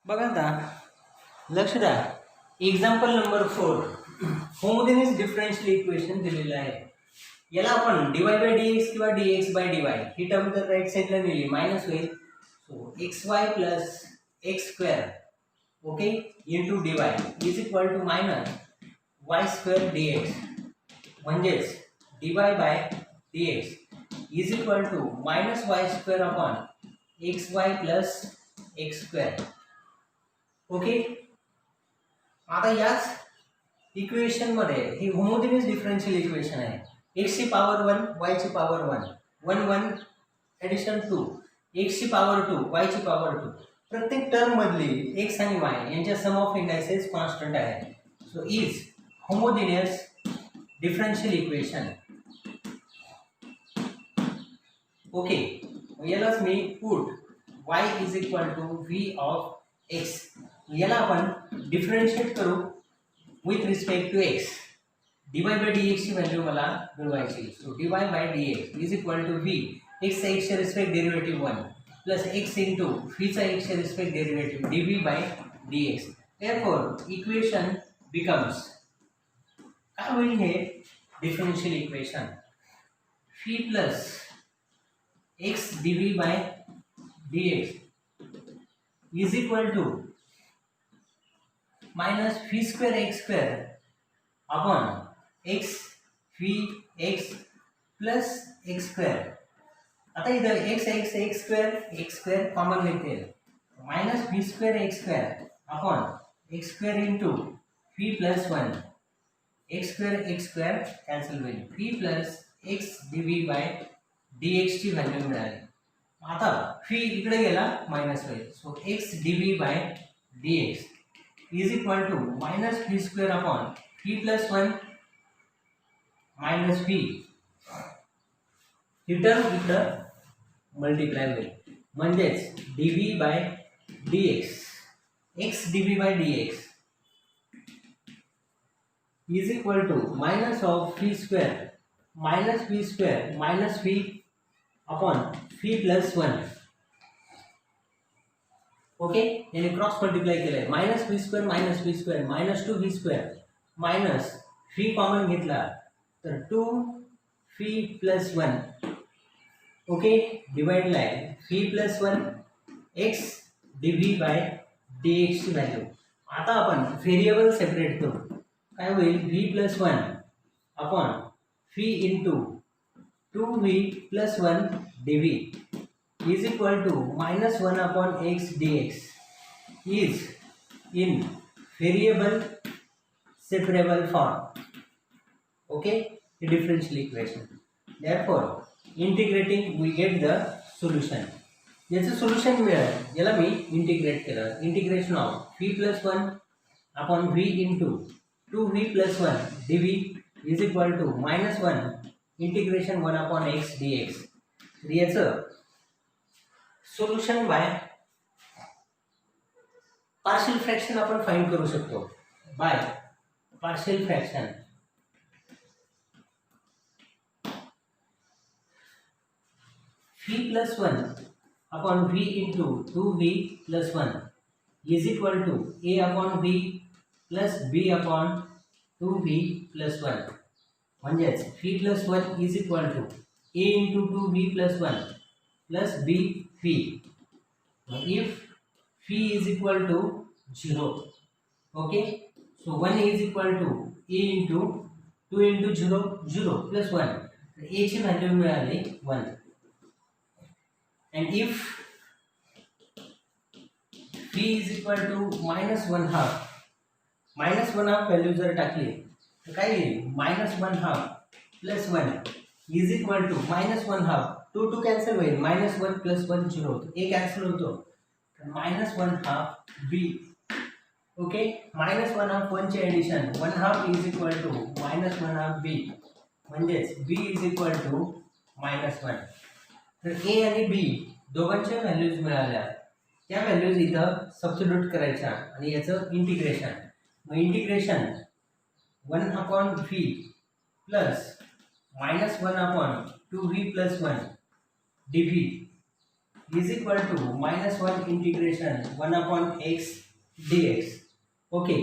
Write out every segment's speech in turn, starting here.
बघा आता लक्ष द्या. Example number 4 homogeneous differential equation दिलेलं आहे. याला आपण dy बाय dx किंवा dx बाय dy ही टर्म जर राईट साईडला नेली मायनस होईल. So xy plus x square okay into dy is equal to minus y square dx म्हणजेच dy bye dx is equal to minus y square upon xy plus x square. Okay, आता याच equation मध्ये ही homogeneous differential equation आहे. x ची power 1 y ची power 1 1 1 addition 2 x ची power 2 y ची पॉवर 2. प्रत्येक टर्म मधली x आणि y यांच्या सम ऑफ इंडायसेस कॉन्स्टंट आहे. So is homogeneous differential equation. Okay, यालाच मी put y is equal to v of x याला आपण डिफरन्शिएट करू with respect to x. dy bye dx ची व्हॅल्यू मला मिळवायची. So dy bye dx is equal to v x चा x च्या respect derivative 1 plus x into v चा x च्या respect derivative dv by dx. therefore equation becomes काय होईल हे differential equation v plus x dv by dx is equal to minus v square x square upon x v x plus x square. आता इधर x square common लेते हैं. Minus v square x square upon x square into v plus 1 x square cancel होईल. v plus x dv by dx ची value मिळाली. आता v इकडे गेला मायनस होईल. So x dv by dx is equal to minus v square upon v plus 1 minus v. ही term इकडं multiply होईल म्हणजेच dv by dx x dv by dx is equal to minus of v square minus v upon v plus 1. Okay, याने cross multiply केलंय. Minus v square minus 2v square minus v common घेतला तर 2v plus 1 okay डिवाइडला आहे v plus 1 x dv by dx ची value. आता आपण variable separate करू. काय होईल v plus 1 upon v into 2v plus 1 dv is equal to minus 1 upon x dx is in variable separable form. Okay, the differential equation. Therefore integrating we get the solution. याचं solution मिळेल. याला मी integrate केलं. Integration of v plus 1 upon v into 2v plus 1 dv is equal to minus 1 integration 1 upon x dx. याचं सोल्युशन by partial fraction आपण find करू शकतो. By partial fraction v plus 1 upon v into 2v plus 1 is equal to a upon v plus b upon 2v plus 1 म्हणजेच v plus 1 is equal to a into 2v plus 1 plus b v. If phi is equal to 0, okay, so 1 is equal to a into 2 into 0 0 plus 1. a ची value मिळाली 1. and if phi is equal to minus 1 half value जर टाकली तर काय येईल -1 half plus 1 is equal to -1 half 2 cancel होईल. -1 plus 1 0 a cancel होतो तर -1 हाफ b. ओके, -1 हाफ 1 चे addition 1 half is equal to -1 half b म्हणजेच b इज इक्वल टू -1. तर a आणि b दोघांच्या व्हॅल्यूज मिळाल्या. त्या व्हॅल्यूज इथं सबस्टिट्यूट करायच्या आणि याचं इंटिग्रेशन. मग integration 1 upon v plus -1 upon 2v plus 1 dv is equal to minus 1 integration 1 upon x dx. Okay,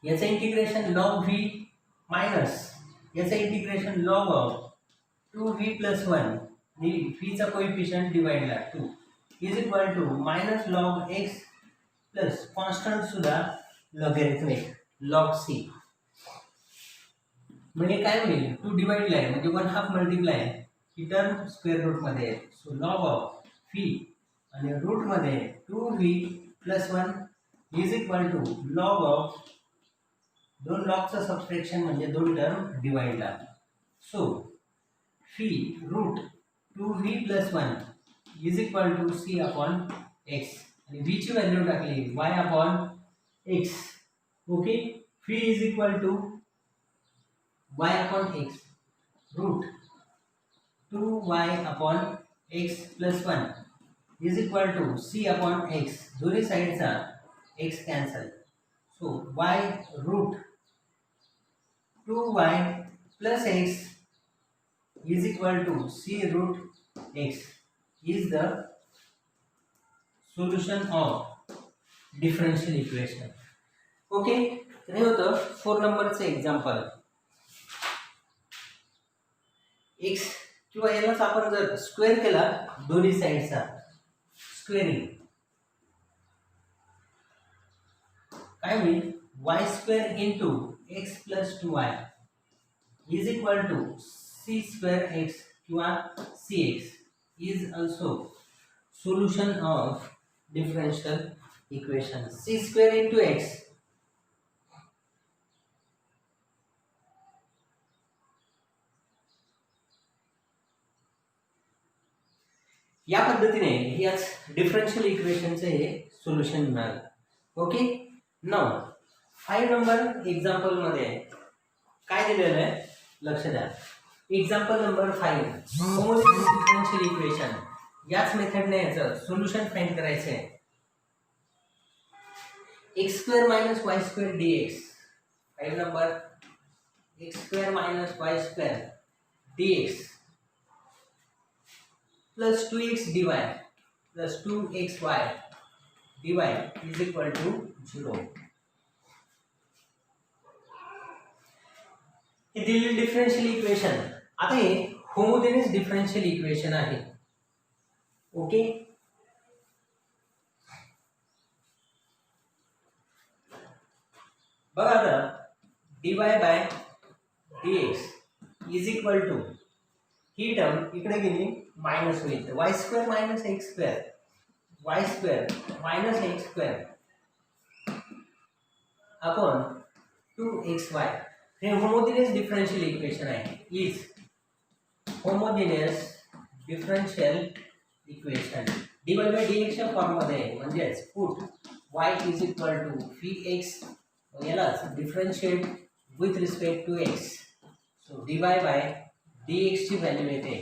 याचं इंटिग्रेशन log v मायनस याचं integration log of 2v plus 1 आणि v चा कोएफिशिएंट डिवाइडला 2 is equal to minus log x plus constant सुद्धा logarithmic log c. म्हणजे काय होईल 2 डिवाइडला आहे म्हणजे 1/2 मल्टिप्लाय ही टर्म स्क्वेअर रूट मध्ये आहे. सो log ऑफ v आणि रूट मध्ये 2v plus 1 is equal to log of दोन लॉगचं सबट्रॅक्शन म्हणजे दोन टर्म डिवाइडला. So v root 2v plus 1 is equal to c upon x आणि v ची व्हॅल्यू टाकली y upon x. Okay, v is equal to y upon x root 2y upon x plus 1 is equal to c upon x. दोन्ही साईडचा x cancel. So y root 2y plus x is equal to c root x is the solution of differential equation. Okay, तर हे होतं 4 नंबरचं example. x किंवा यालाच आपण जर स्क्वेअर केला दोन्ही साईडचा स्क्वेअरिंग काय होईल y square into x plus 2y is equal to c square x किंवा cx is also solution of differential equation. c square into x या पद्धतीने याच डिफरेंशियल इक्वेशनचे हे सोल्युशन मिळालं. ओके, नाउ 5 नंबर एक्झाम्पल मध्ये काय दिलेलं आहे लक्ष द्या. Example number 5 homogeneous differential equation. याच मेथडने याचं सोल्युशन फाइंड करायचं आहे. x square minus y square dx. 5 number x square minus y square dx plus 2x dy plus 2xy dy is equal to 0. हे दिलेली डिफरेंशियल इक्वेशन. आता हे homogeneous differential equation आहे. Okay, बघा आता dy bye dx is equal to ही term इकडे गेली मायनस होईल y square minus x square y square minus x square upon 2xy. हे होमोजेनियस डिफरेंशियल इक्वेशन आहे. Is homogeneous differential equation dy bye dx च्या form मध्ये म्हणजेच put y is equal to vx यालाच differentiate with respect to x. So dy bye dx ची value येते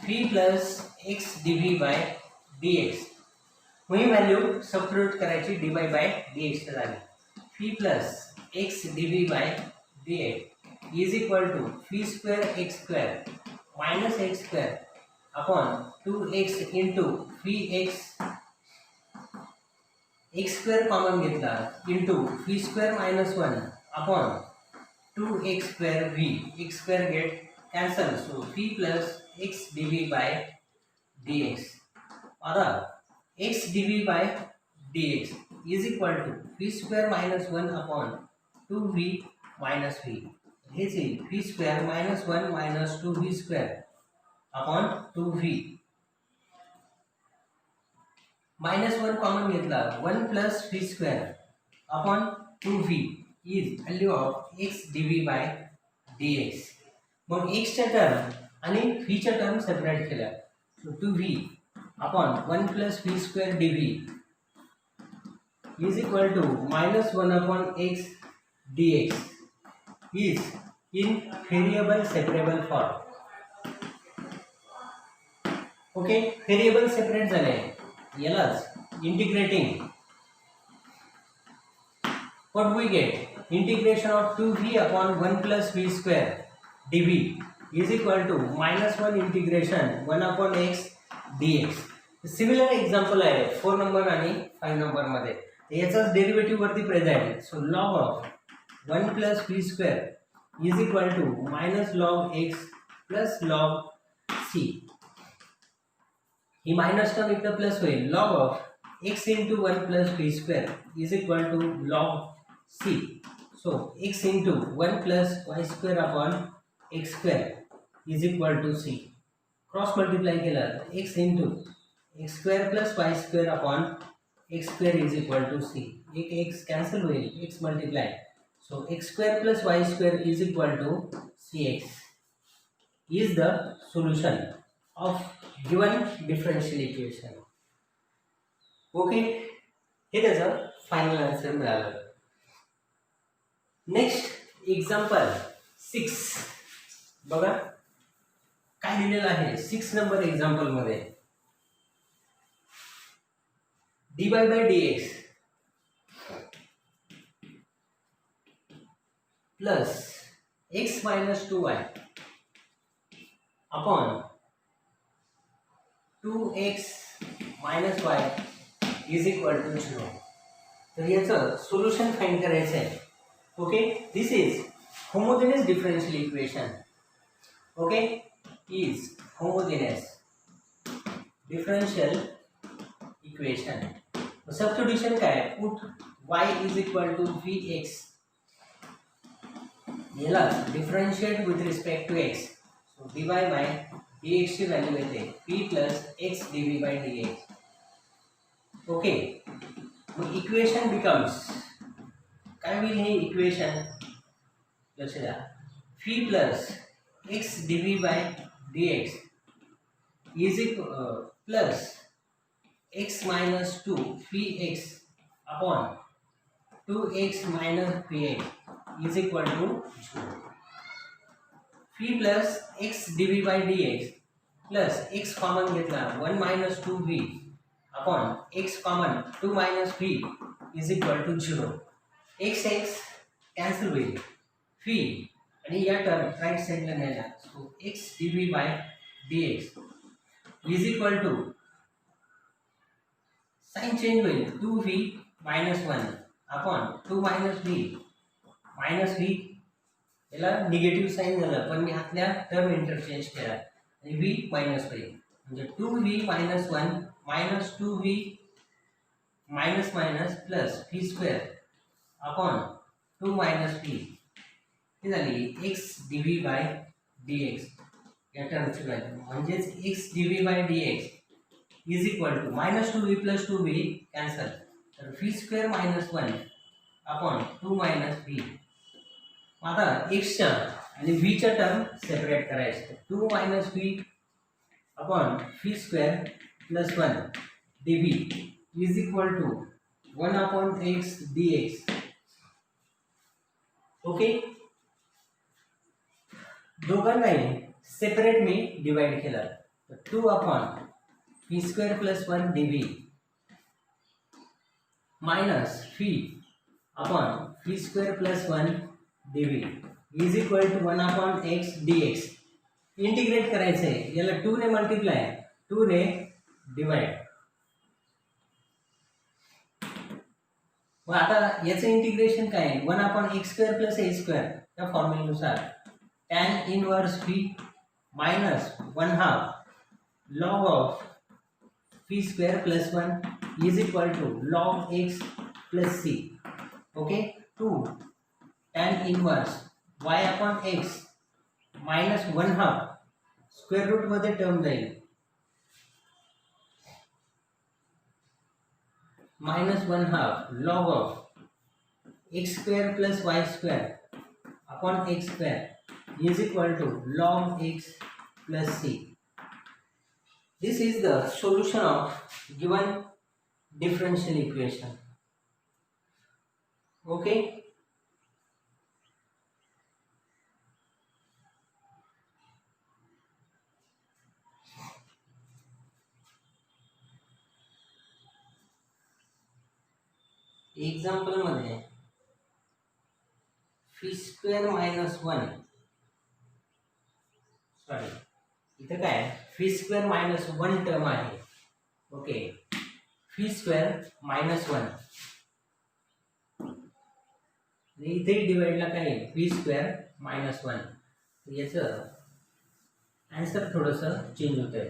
v plus x dv by dx. मग ही value substitute करायची dy bye dx च्या जागी. v plus x dv by dx is equal to v square x square minus x square upon 2x into vx x square common घेतला into v square minus 1 upon 2x square v x square get cancel. So v plus x dv by dx or x dv by dx is equal to v square minus 1 upon 2v minus v. This is v square minus 1 minus 2v square upon 2v. Minus 1 common घेतला 1 plus v square upon 2v is value of x dv by dx. मग x च्या term आणि v च्या term separate केल्या. So 2v upon 1 plus v square dv is equal to minus 1 upon x dx is in variable separable form. Okay, variable separate झाले यालाच integrating what we get integration of 2v upon 1 plus v square dv is equal to minus 1 integration 1 upon x dx. Similar example आहे 4 number आणि 5 number मध्ये. याचाच derivative वरती present. So log of 1 plus v square is equal to minus log x plus log c. ही मायनस term इकडे plus होईल. Log of x into 1 plus v square is equal to log c. So x into 1 plus y square upon x square is equal to c. Cross multiply केलं x into x square plus y square upon x square is equal to C. एक x cancel होईल, x multiply. So x square plus y square is equal to c x is the solution of given differential equation. Okay, हे त्याचं final answer मिळालं. Next example 6 बघा काय दिलेलं आहे 6 number example मध्ये. dy by dx plus x minus 2y upon 2x minus y is equal to 0. तर याचं सोल्युशन फाइंड करायचं आहे. Okay, this is homogeneous differential equation. Okay, is homogeneous differential equation. Substitution काय आहे, put y is equal to vx. याला differentiate with respect to x. So dy bye dx ची value येते p plus x dv by dx. Okay, मग equation becomes काय होईल हे equation लक्ष द्या. v plus x dv by dx is equal plus x minus 2 px upon 2x minus px is equal to 0. p plus x dv by dx plus x common घेतला 1 minus 2v upon x common 2 minus v is equal to 0. x cancel होईल. v आणि या term right साइडला नेला. So x dv by dx is equal to sign change होईल 2v minus 1 upon 2 minus v minus v. याला negative sign झालं पण मी आतल्या टर्म इंटरचेंज केला आणि v मायनस होईल. म्हणजे 2v minus 1 minus 2v minus minus plus v square upon 2 minus v. ही झाली x dv बाय dx. या टर्मची व्हॅल्यू म्हणजेच x dv by dx is equal to minus 2v plus 2v cancel. तर v square minus 1 upon 2 minus v. आता एक्सच्या आणि व्हीच्या टर्म सेपरेट करायचे. 2 minus v upon v square plus 1 dv is equal to 1 upon x dx. ओके, दोघांनाही separate मी divide केलं. 2 upon v square plus 1 dv minus v upon v square plus 1 dv is equal to 1 upon x dx. Integrate करायचं आहे. याला 2 ने multiply 2 ने divide. मग आता याचं इंटिग्रेशन काय आहे 1 upon x square plus a square या फॉर्म्युलेनुसार tan inverse v minus 1/2 log of v square plus 1 is equal to log x plus c. Okay, 2 tan inverse y upon x minus 1/2 square root मध्ये term जाईल minus 1/2 log of x square plus y square upon x square is equal to log x plus c. This is the solution of given differential equation. Okay. Example मध्ये v square minus 1 sorry इथं काय fee square minus 1 term आहे. Okay, fee square minus 1 इथे डिवाइडला काय आहे fee square minus 1. याचं answer थोडंसं change होत आहे.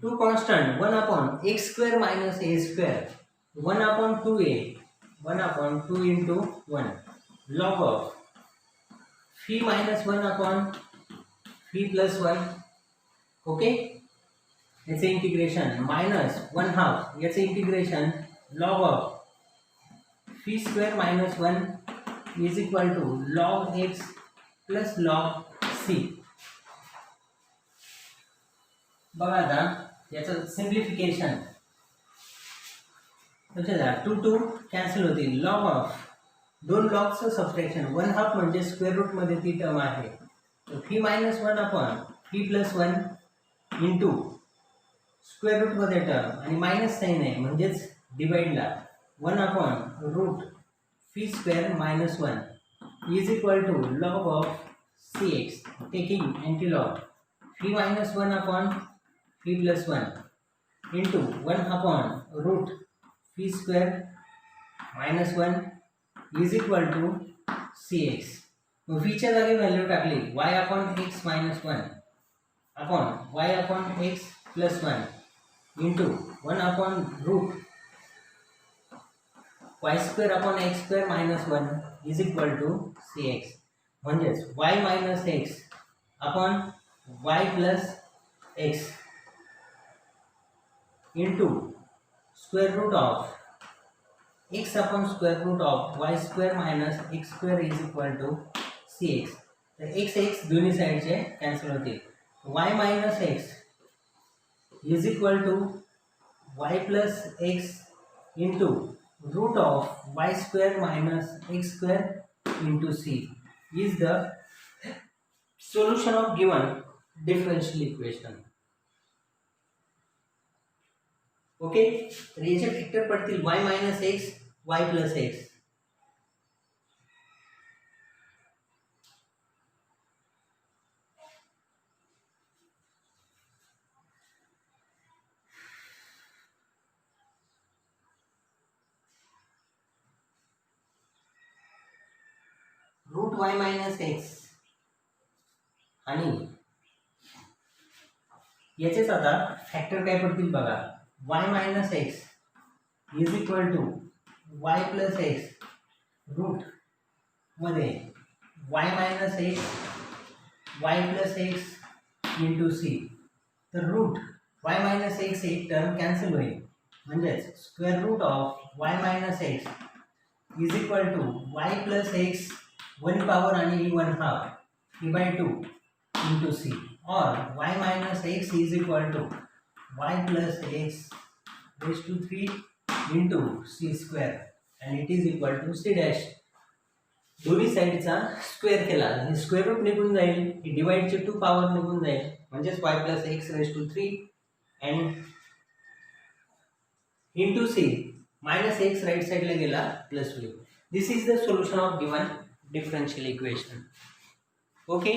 Two constant 1 upon x square minus a square 1 upon 2a 1 upon 2 into 1 log of phi minus 1 upon phi plus 1. Okay, याचे integration minus 1 half याचे integration log of phi square minus 1 is equal to log x plus log c. बघा आता याचं simplification two two cancel होतील. Log of दोन लॉगचं subtraction 1 half म्हणजे square root मध्ये ती टर्म आहे. Phi minus 1 upon phi plus 1 into square root मध्ये टर्म आणि मायनस साईन आहे म्हणजेच डिवाइडला 1 upon root phi square minus 1 is equal to log of c x taking anti log phi minus 1 upon phi plus 1 into 1 upon root phi square minus 1 is equal to c x. मग फीच्या जागी value टाकली y upon x minus 1 upon Y upon x plus 1 into 1 upon root y square upon x square minus 1 is equal to c x. म्हणजेच y minus x upon y plus x into square root of x upon square root of y square minus x square is equal to c x. तर x x दोन्ही साईडचे cancel होतील. Y minus x is equal to Y plus x into root of y square minus x square into C is the solution of given differential equation. Okay, तर याचे factor पडतील Y minus X Y plus X. Root Y minus X आणि याचेच आता factor काय पडतील बघा. Y minus x is equal to Y plus X root मध्ये Y minus X Y plus x into C. तर रूट वाय मायनस एक्स एक term cancel होईल म्हणजेच square root of Y minus x is equal to Y plus x 1 power आणि 1 half divide 2 into c और y minus x is equal to y plus x raise to 3 into c square and it is equal to c dash. दोन्ही साईडचा square केला हे square route निघून जाईल, ही डिवाइडचे 2 power निघून जाईल म्हणजेच y plus x raise to 3 and into c minus x right साईडला गेला प्लस होईल. This is the solution of given differential equation. Okay.